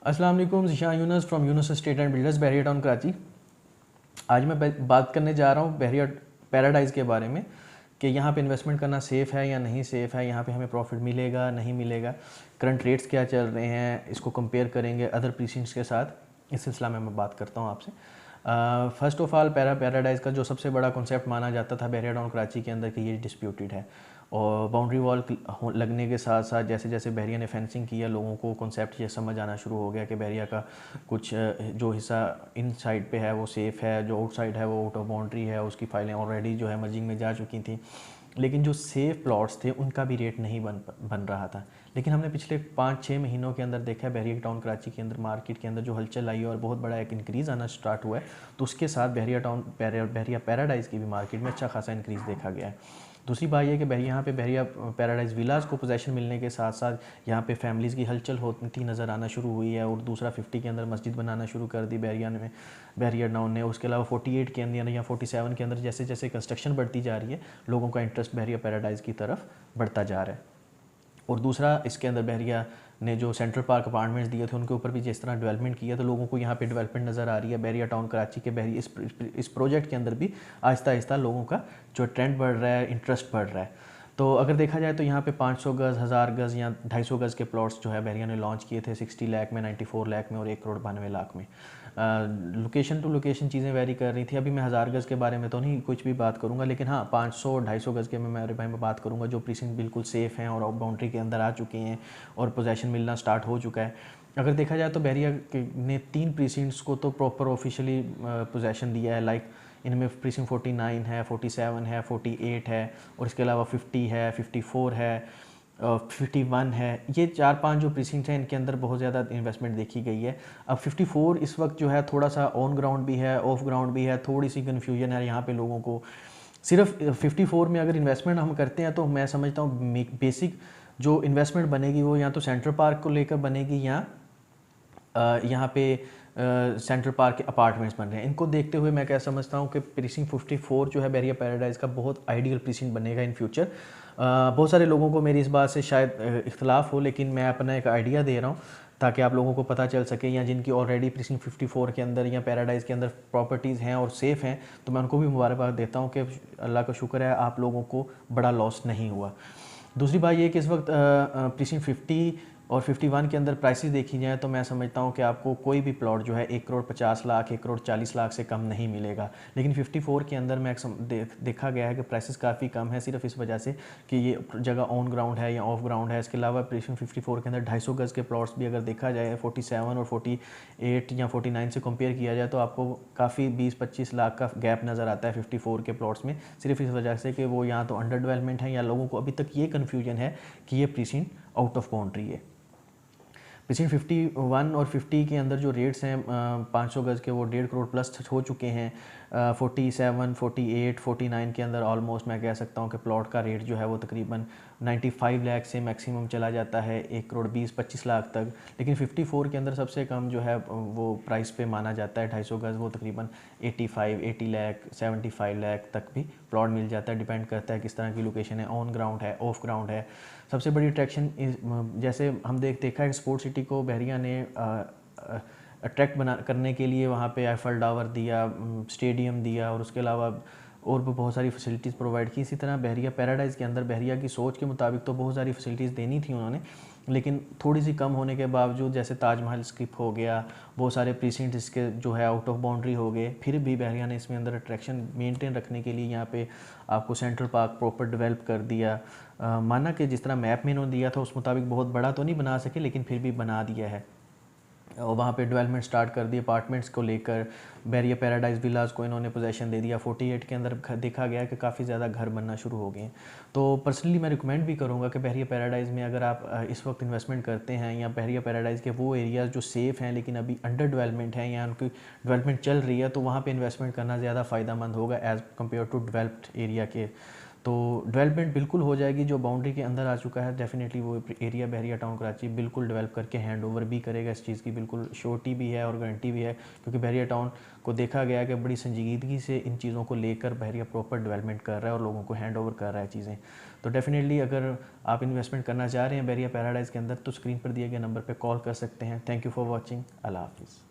अस्सलाम वालेकुम, Zeeshan Yunus from Yunus estate and builders, Bahria town Karachi. आज मैं बात करने जा रहा हूँ बहरिया पैराडाइज़ के बारे में कि यहाँ पे इन्वेस्टमेंट करना सेफ़ है या नहीं सेफ़ है, यहाँ पे हमें प्रॉफिट मिलेगा नहीं मिलेगा, करंट रेट्स क्या चल रहे हैं, इसको कंपेयर करेंगे अदर प्रीसिंट्स के साथ। इस सिलसिला में मैं बात करता हूँ आपसे। फ़र्स्ट ऑफ़ ऑल पैराडाइज़ का जो सबसे बड़ा कॉन्सेप्ट माना जाता था बहरिया टाउन कराची के अंदर कि ये डिस्प्यूटेड है, और बाउंड्री वॉल लगने के साथ साथ जैसे जैसे बहरिया ने फेंसिंग किया, लोगों को कॉन्सेप्ट ये समझ आना शुरू हो गया कि बहरिया का कुछ जो हिस्सा इन साइड पे है वो सेफ़ है, जो आउट साइड है वो आउट ऑफ बाउंड्री है, उसकी फाइलें ऑलरेडी जो है मर्जिंग में जा चुकी थी। लेकिन जो सेफ़ प्लॉट्स थे उनका भी रेट नहीं बन रहा था। लेकिन हमने पिछले 5-6 महीनों के अंदर देखा है बहरिया टाउन कराची के अंदर मार्केट के अंदर जो हलचल आई है और बहुत बड़ा एक इंक्रीज़ आना स्टार्ट हुआ है, तो उसके साथ बहरिया पैराडाइज़ की भी मार्केट में अच्छा खासा इंक्रीज़ देखा गया है। दूसरी बात यह कि यहाँ पे बहरिया पैराडाइज़ विलास को पोजेशन मिलने के साथ साथ यहाँ पे फैमिलीज़ की हलचल होती नज़र आना शुरू हुई है, और दूसरा 50 के अंदर मस्जिद बनाना शुरू कर दी बहरिया टाउन ने। उसके अलावा 48 के अंदर या 47 के अंदर जैसे जैसे कंस्ट्रक्शन बढ़ती जा रही है, लोगों का इंटरेस्ट बहरिया पैराडाइज़ की तरफ बढ़ता जा रहा है। और दूसरा, इसके अंदर बहरिया ने जो सेंट्रल पार्क अपार्टमेंट्स दिए थे उनके ऊपर भी जिस तरह डेवलपमेंट किया, तो लोगों को यहाँ पे डेवलपमेंट नज़र आ रही है। बहरिया टाउन कराची के इस प्रोजेक्ट के अंदर भी आहिस्ता आहिस्ता लोगों का जो ट्रेंड बढ़ रहा है, इंटरेस्ट बढ़ रहा है। तो अगर देखा जाए तो यहाँ पे 500 गज़, 1000 गज़ या 250 गज़ के प्लॉट्स जो है बहरिया ने लॉन्च किए थे 60 लाख में, 94 लाख में और 1,92,00,000 में। लोकेशन टू लोकेशन चीज़ें वेरी कर रही थी। अभी मैं 1000 गज़ के बारे में तो नहीं कुछ भी बात करूँगा, लेकिन हाँ 500 250 गज़ के मैं मेरे भाई में बात करूँगा जो प्रीसिंक्ट बिल्कुल सेफ़ हैं और आउट बाउंड्री के अंदर आ चुके हैं और पोजेशन मिलना स्टार्ट हो चुका है। अगर देखा जाए तो बहरिया ने 3 प्रीसिंक्ट्स को तो प्रॉपर ऑफिशियली पोजेशन दिया है। लाइक इनमें प्रीसिंक्ट 49 है, 47 है, 48 है, और इसके अलावा 50 है, 54 है, 51 है। ये 4-5 जो प्रीसिंक्ट हैं इनके अंदर बहुत ज़्यादा इन्वेस्टमेंट देखी गई है। अब 54 इस वक्त जो है थोड़ा सा ऑन ग्राउंड भी है, ऑफ ग्राउंड भी है, थोड़ी सी कन्फ्यूजन है यहाँ पे लोगों को। सिर्फ 54 में अगर इन्वेस्टमेंट हम करते हैं तो मैं समझता हूँ बेसिक जो इन्वेस्टमेंट बनेगी वो या तो सेंट्रल पार्क को लेकर बनेगी या यहाँ पे सेंट्रल पार्क के अपार्टमेंट्स बन रहे हैं। इनको देखते हुए मैं क्या समझता हूँ कि प्रीसिंक्ट 54 जो है बहरिया पैराडाइज़ का बहुत आइडियल प्रीसिंक्ट बनेगा इन फ्यूचर। बहुत सारे लोगों को मेरी इस बात से शायद इख्तलाफ हो, लेकिन मैं अपना एक आइडिया दे रहा हूँ ताकि आप लोगों को पता चल सके, या जिनकी ऑलरेडी प्रीसिंक्ट 54 के अंदर या पैराडाइज़ के अंदर प्रॉपर्टीज़ हैं और सेफ़ हैं, तो मैं उनको भी मुबारकबाद देता हूँ कि अल्लाह का शुक्र है आप लोगों को बड़ा लॉस नहीं हुआ। दूसरी बात ये कि इस वक्त प्रीसिंक्ट 50 और 51 के अंदर प्राइसेस देखी जाए तो मैं समझता हूँ कि आपको कोई भी प्लॉट जो है 1,50,00,000, 1,40,00,000 से कम नहीं मिलेगा। लेकिन 54 के अंदर मैं देखा गया है कि प्राइसेस काफ़ी कम है, सिर्फ इस वजह से कि ये जगह ऑन ग्राउंड है या ऑफ ग्राउंड है। इसके अलावा प्रीसिंक्ट 54 के अंदर 250 गज़ के प्लॉट्स भी अगर देखा जाए 47 और 48 या 49 से कंपेयर किया जाए तो आपको काफ़ी 20-25 लाख का गैप नज़र आता है 54 के प्लॉट्स में, सिर्फ इस वजह से कि वो यहाँ तो अंडर डेवलपमेंट है या लोगों को अभी तक ये कन्फ्यूजन है कि ये प्रीसिंक्ट आउट ऑफ बाउंड्री है। प्रीसिंक्ट 51 और 50 के अंदर जो रेट्स हैं 500 गज़ के वो 1.5 करोड़ प्लस हो चुके हैं। 47, 48, 49 के अंदर ऑलमोस्ट मैं कह सकता हूँ कि प्लॉट का रेट जो है वो तकरीबन 95 लाख से मैक्सिमम चला जाता है 1,20,25,00,000 तक। लेकिन 54 के अंदर सबसे कम जो है वो प्राइस पे माना जाता है 250 गज़, वो तकरीबन 80 लाख 75 लाख तक भी प्लॉट मिल जाता है। डिपेंड करता है किस तरह की लोकेशन है, ऑन ग्राउंड है, ऑफ ग्राउंड है। सबसे बड़ी अट्रैक्शन जैसे हम देखा है स्पोर्ट सिटी को बहरिया ने अट्रैक्ट करने के लिए वहाँ पे आईफल टावर दिया, स्टेडियम दिया, और उसके अलावा और भी बहुत सारी फैसिलिटीज़ प्रोवाइड की। इसी तरह बहरिया पैराडाइज़ के अंदर बहरिया की सोच के मुताबिक तो बहुत सारी फैसिलिटीज़ देनी थी उन्होंने, लेकिन थोड़ी सी कम होने के बावजूद जैसे ताजमहल स्किप हो गया, बहुत सारे प्रीसिंक्ट इसके जो है आउट ऑफ बाउंड्री हो गए, फिर भी बहरिया ने इसमें अंदर अट्रैक्शन मेंटेन रखने के लिए यहाँ पे आपको सेंट्रल पार्क प्रॉपर डेवलप कर दिया। माना कि जिस तरह मैप में इन्होंने दिया था उस मुताबिक बहुत बड़ा तो नहीं बना सके, लेकिन फिर भी बना दिया है। और वहाँ पे डेवलपमेंट स्टार्ट कर दी अपार्टमेंट्स को लेकर। बहरिया पैराडाइज़ विलास को इन्होंने पोजेशन दे दिया। 48 के अंदर देखा गया कि काफ़ी ज़्यादा घर बनना शुरू हो गए हैं। तो पर्सनली मैं रिकमेंड भी करूँगा कि बहरिया पैराडाइज़ में अगर आप इस वक्त इन्वेस्टमेंट करते हैं, या बहरिया पैराडाइज़ के वो एरियाज़ जो सेफ़ हैं लेकिन अभी अंडर डेवलपमेंट हैं या उनकी डेवलपमेंट चल रही है, तो वहाँ पर इन्वेस्टमेंट करना ज़्यादा फ़ायदा मंद होगा as compare to developed area के। तो डेवलपमेंट बिल्कुल हो जाएगी। जो बाउंड्री के अंदर आ चुका है डेफिनेटली वो एरिया बहरिया टाउन कराची बिल्कुल डेवलप करके हैंड ओवर भी करेगा। इस चीज़ की बिल्कुल श्योरिटी भी है और गारंटी भी है, क्योंकि बहरिया टाउन को देखा गया है कि बड़ी संजीदगी से इन चीज़ों को लेकर बहरिया प्रॉपर डेवलपमेंट कर रहा है और लोगों को हैंड ओवर कर रहा है चीज़ें। तो डेफिनेटली अगर आप इन्वेस्टमेंट करना चाह रहे हैं बहरिया पैराडाइज़ के अंदर तो स्क्रीन पर दिए गए नंबर पर कॉल कर सकते हैं। Thank you for watching. अल्लाह हाफिज़।